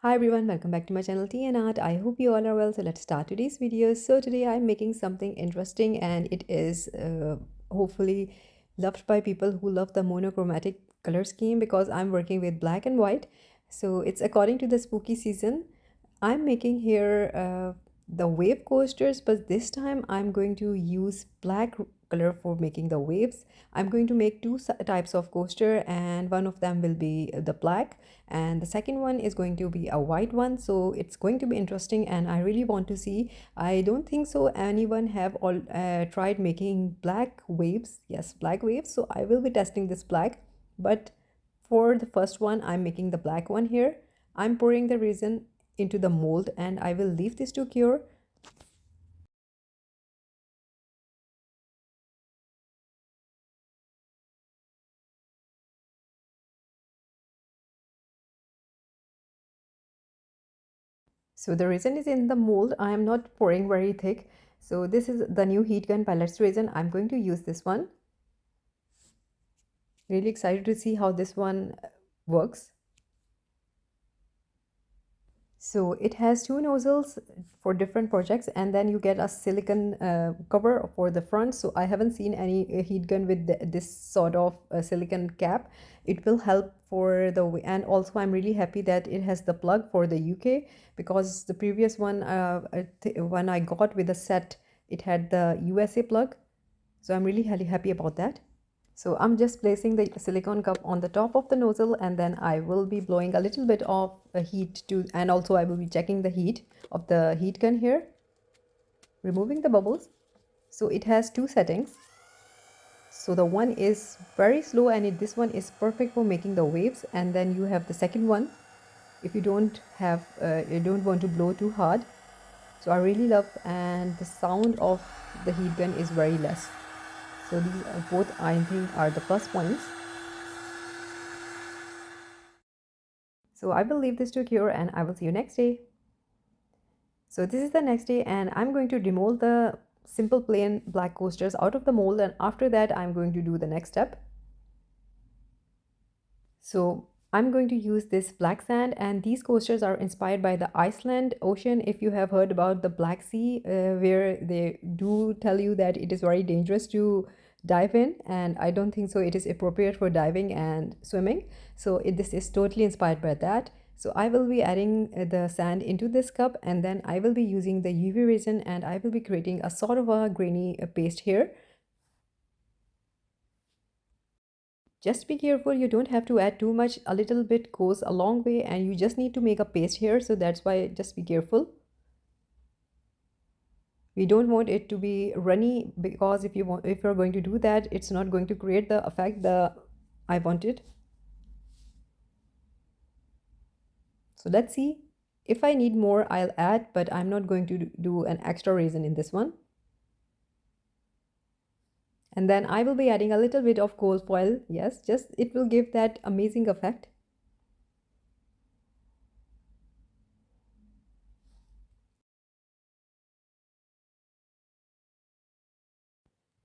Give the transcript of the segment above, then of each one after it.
Hi everyone, welcome back to my channel Tea&Art. I hope you all are well. So let's start today's video. So today I'm making something interesting and it is hopefully loved by people who love the monochromatic color scheme because I'm working with black and white. So it's according to the spooky season. I'm making here the wave coasters, but this time I'm going to use black color for making the waves. I'm going to make two types of coaster and one of them will be the black and the second one is going to be a white one. So it's going to be interesting and I really want to see. I don't think so anyone have all tried making black waves. Yes, black waves. So I will be testing this black, but for the first one I'm making the black one here. I'm pouring the resin into the mold and I will leave this to cure. So the resin is in the mold. I am not pouring very thick. So this is the new heat gun pellets resin. I'm going to use this one. Really excited to see how this one works. So it has two nozzles for different projects and then you get a silicone cover for the front. So I haven't seen any heat gun with this sort of silicone cap. It will help for the and also I'm really happy that it has the plug for the UK because the previous one when I got with the set it had the USA plug. So I'm really happy about that. So I'm just placing the silicone cup on the top of the nozzle and then I will be blowing a little bit of heat to, and also I will be checking the heat of the heat gun here, removing the bubbles. So it has two settings. So the one is very slow and this one is perfect for making the waves, and then you have the second one if you don't have you don't want to blow too hard. So I really love, and the sound of the heat gun is very less. So these are both I think are the plus points. So I will leave this to cure and I will see you next day. So this is the next day and I'm going to demold the simple plain black coasters out of the mold, and after that I'm going to do the next step. So I'm going to use this black sand, and these coasters are inspired by the Iceland Ocean. If you have heard about the Black Sea, where they do tell you that it is very dangerous to dive in, and I don't think so it is appropriate for diving and swimming. So this is totally inspired by that. So I will be adding the sand into this cup and then I will be using the UV resin and I will be creating a sort of a grainy paste here. Just be careful, you don't have to add too much. A little bit goes a long way and you just need to make a paste here, so that's why just be careful. We don't want it to be runny because if you're going to do that, it's not going to create the effect I wanted. So let's see. If I need more, I'll add, but I'm not going to do an extra resin in this one. And then I will be adding a little bit of coal foil. Yes, just it will give that amazing effect.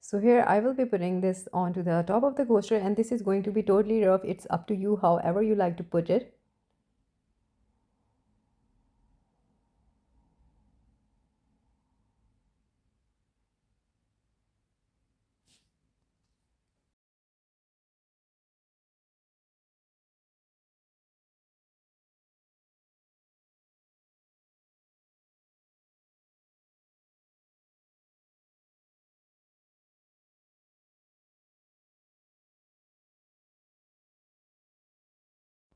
So here I will be putting this onto the top of the coaster, and this is going to be totally rough. It's up to you however you like to put it.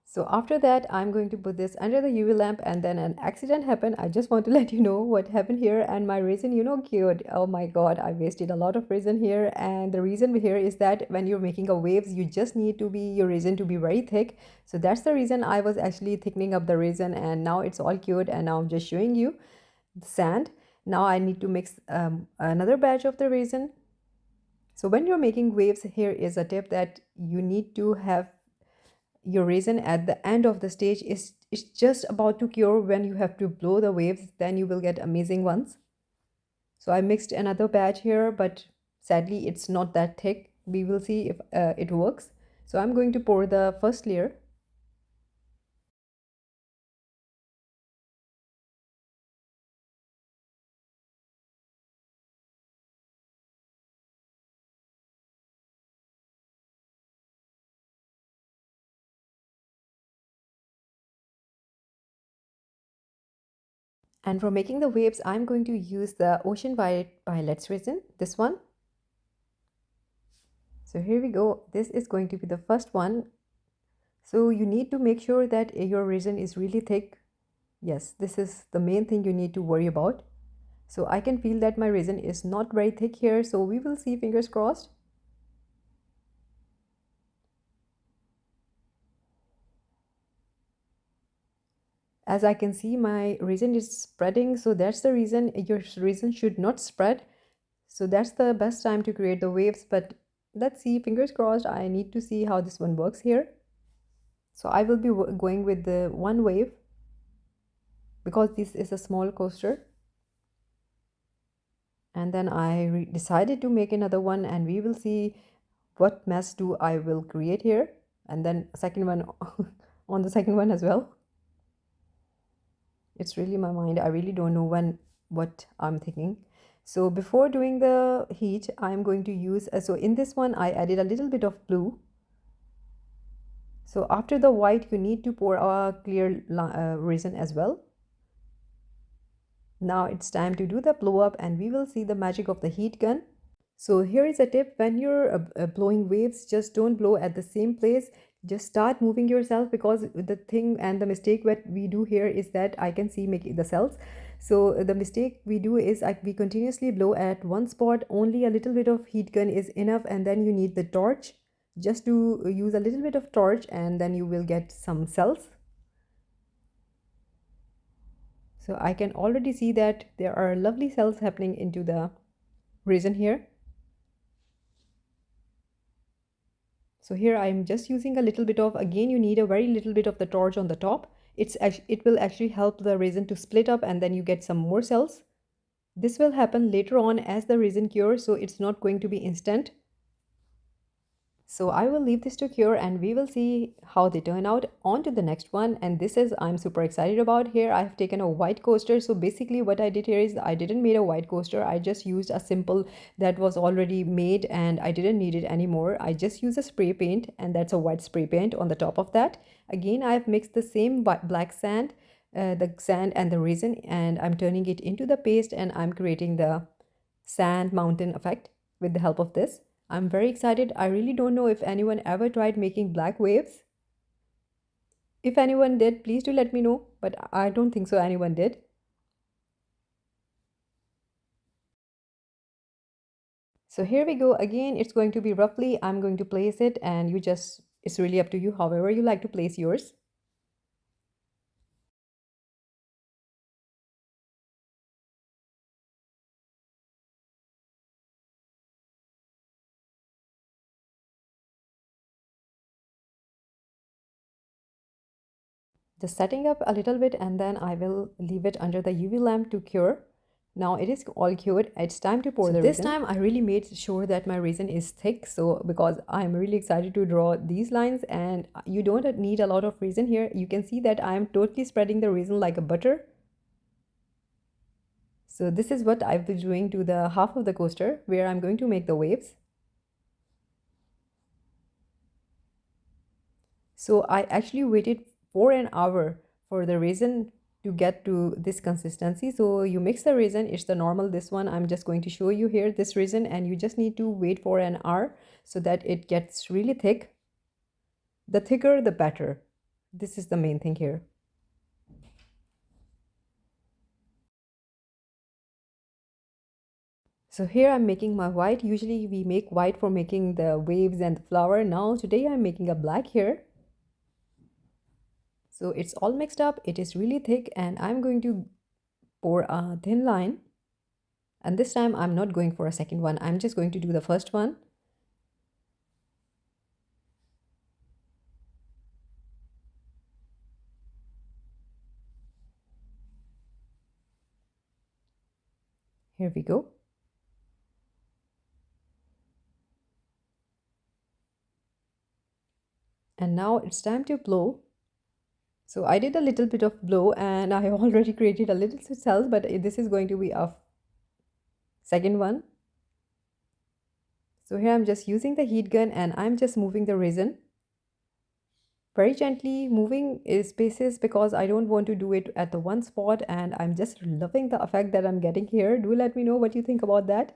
So after that, I'm going to put this under the UV lamp, and then an accident happened. I just want to let you know what happened here, and my resin, cured. Oh my God, I wasted a lot of resin here. And the reason here is that when you're making a waves, you just need to be your resin to be very thick. So that's the reason I was actually thickening up the resin, and now it's all cured. And now I'm just showing you the sand. Now I need to mix another batch of the resin. So when you're making waves, here is a tip that you need to have your resin at the end of the stage is it's just about to cure. When you have to blow the waves, then you will get amazing ones. So I mixed another batch here, but sadly it's not that thick. We will see if it works. So I'm going to pour the first layer. And for making the waves, I'm going to use the Ocean Violets resin, this one. So here we go. This is going to be the first one. So you need to make sure that your resin is really thick. Yes, this is the main thing you need to worry about. So I can feel that my resin is not very thick here. So we will see, fingers crossed. As I can see, my resin is spreading. So that's the reason your resin should not spread. So that's the best time to create the waves. But let's see, fingers crossed. I need to see how this one works here. So I will be going with the one wave because this is a small coaster. And then I decided to make another one, and we will see what mess do I will create here. And then second one on the second one as well. It's really my mind. I really don't know what I'm thinking. So before doing the heat, I'm going to use, so in this one, I added a little bit of blue. So after the white, you need to pour a clear resin as well. Now it's time to do the blow up, and we will see the magic of the heat gun. So here is a tip: when you're blowing waves, just don't blow at the same place. Just start moving yourself, because the thing and the mistake that we do here is that I can see making the cells. So the mistake we do is we continuously blow at one spot. Only a little bit of heat gun is enough, and then you need the torch. Just to use a little bit of torch, and then you will get some cells. So I can already see that there are lovely cells happening into the resin here. So here I'm just using a little bit of, again, you need a very little bit of the torch on the top. It will actually help the resin to split up, and then you get some more cells. This will happen later on as the resin cures, so it's not going to be instant. So I will leave this to cure, and we will see how they turn out. On to the next one, and this is I'm super excited about. Here I have taken a white coaster. So basically what I did here is I didn't make a white coaster. I just used a simple that was already made, and I didn't need it anymore. I just used a spray paint, and that's a white spray paint on the top of that. Again, I have mixed the same black sand, the sand and the resin, and I'm turning it into the paste, and I'm creating the sand mountain effect with the help of this. I'm very excited. I really don't know if anyone ever tried making black waves. If anyone did, please do let me know, but I don't think so anyone did. So here we go. Again, it's going to be roughly, I'm going to place it, and it's really up to you, however you like to place yours. Just setting up a little bit, and then I will leave it under the UV lamp to cure. Now it is all cured. It's time to pour the resin. This time I really made sure that my resin is thick, so because I'm really excited to draw these lines, and you don't need a lot of resin here. You can see that I'm totally spreading the resin like a butter. So this is what I've been doing to the half of the coaster where I'm going to make the waves. So I actually waited for an hour for the resin to get to this consistency. So you mix the resin, it's the normal, this one I'm just going to show you here, this resin, and you just need to wait for an hour so that it gets really thick. The thicker the better. This is the main thing here. So here I'm making my white. Usually we make white for making the waves and the flower. Now today I'm making a black here. So it's all mixed up. It is really thick, and I'm going to pour a thin line. And this time I'm not going for a second one. I'm just going to do the first one. Here we go. And now it's time to blow. So I did a little bit of blow, and I already created a little cells, but this is going to be a second one. So here I'm just using the heat gun, and I'm just moving the resin. very gently moving spaces because I don't want to do it at the one spot, and I'm just loving the effect that I'm getting here. Do let me know what you think about that.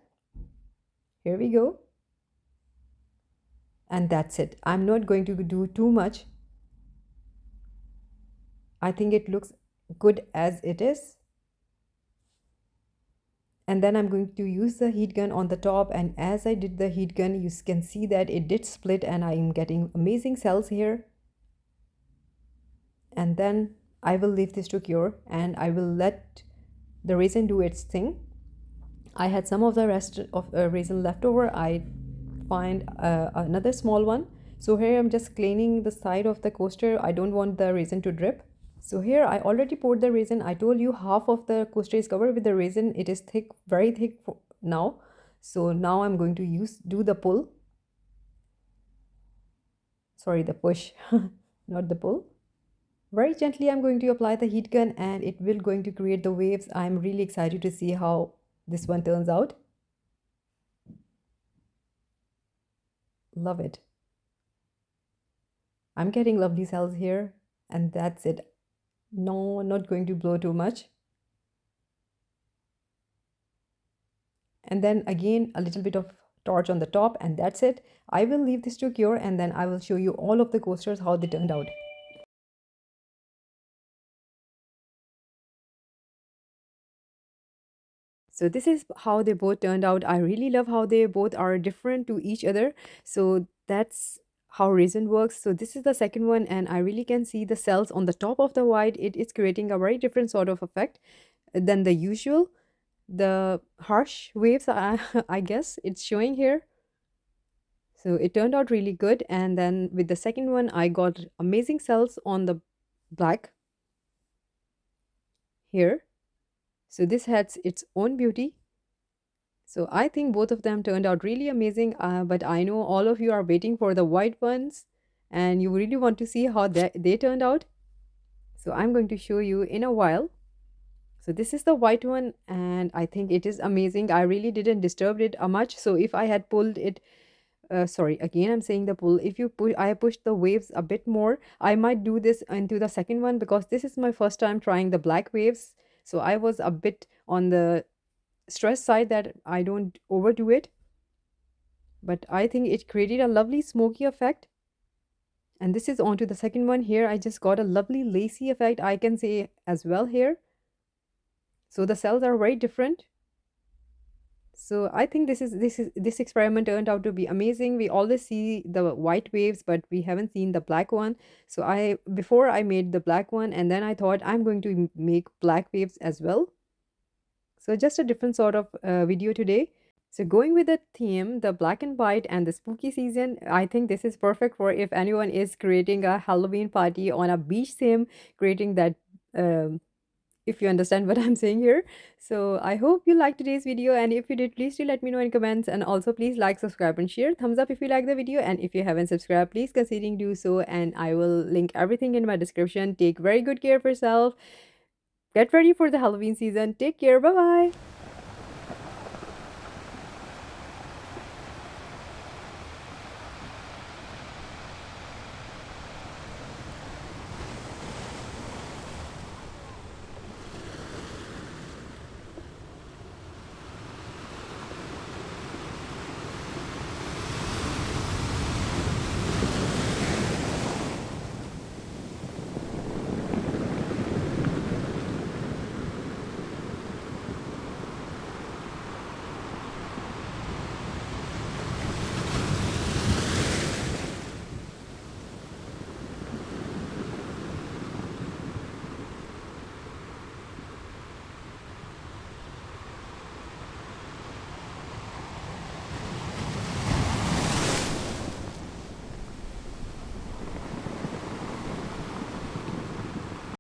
Here we go. And that's it. I'm not going to do too much. I think it looks good as it is. And then I'm going to use the heat gun on the top, and as I did the heat gun, you can see that it did split and I'm getting amazing cells here. And then I will leave this to cure and I will let the resin do its thing. I had some of the rest of resin left over. I find another small one. So here I'm just cleaning the side of the coaster. I don't want the resin to drip. So here I already poured the resin. I told you half of the coaster is covered with the resin. It is thick, very thick now. So now I'm going to do the pull. Sorry, the push, not the pull. Very gently I'm going to apply the heat gun and it will going to create the waves. I'm really excited to see how this one turns out. Love it. I'm getting lovely cells here and that's it. No, not going to blow too much. And then again, a little bit of torch on the top and that's it. I will leave this to cure and then I will show you all of the coasters, how they turned out. So this is how they both turned out. I really love how they both are different to each other. So that's how resin works. So this is the second one and I really can see the cells on the top of the white. It is creating a very different sort of effect than the usual. The harsh waves, I guess it's showing here. So it turned out really good. And then with the second one, I got amazing cells on the black here. So this has its own beauty. So I think both of them turned out really amazing. But I know all of you are waiting for the white ones and you really want to see how they turned out. So I'm going to show you in a while. So this is the white one and I think it is amazing. I really didn't disturb it much. So if I had pulled it, sorry, again I'm saying the pull, if you push, I pushed the waves a bit more, I might do this into the second one because this is my first time trying the black waves. So I was a bit on the stress side that I don't overdo it, but I think it created a lovely smoky effect. And this is onto the second one. Here I just got a lovely lacy effect, I can say as well here. So the cells are very different. So I think this experiment turned out to be amazing. We always see the white waves, but we haven't seen the black one. So before I made the black one, and then I thought I'm going to make black waves as well. So just a different sort of video today. So going with the theme, the black and white and the spooky season, I think this is perfect for if anyone is creating a Halloween party on a beach theme, creating that, if you understand what I'm saying here. So I hope you liked today's video, and if you did, please do let me know in comments, and also please like, subscribe and share. Thumbs up if you like the video, and if you haven't subscribed, please considering do so, and I will link everything in my description. Take very good care of yourself. Get ready for the Halloween season. Take care. Bye bye.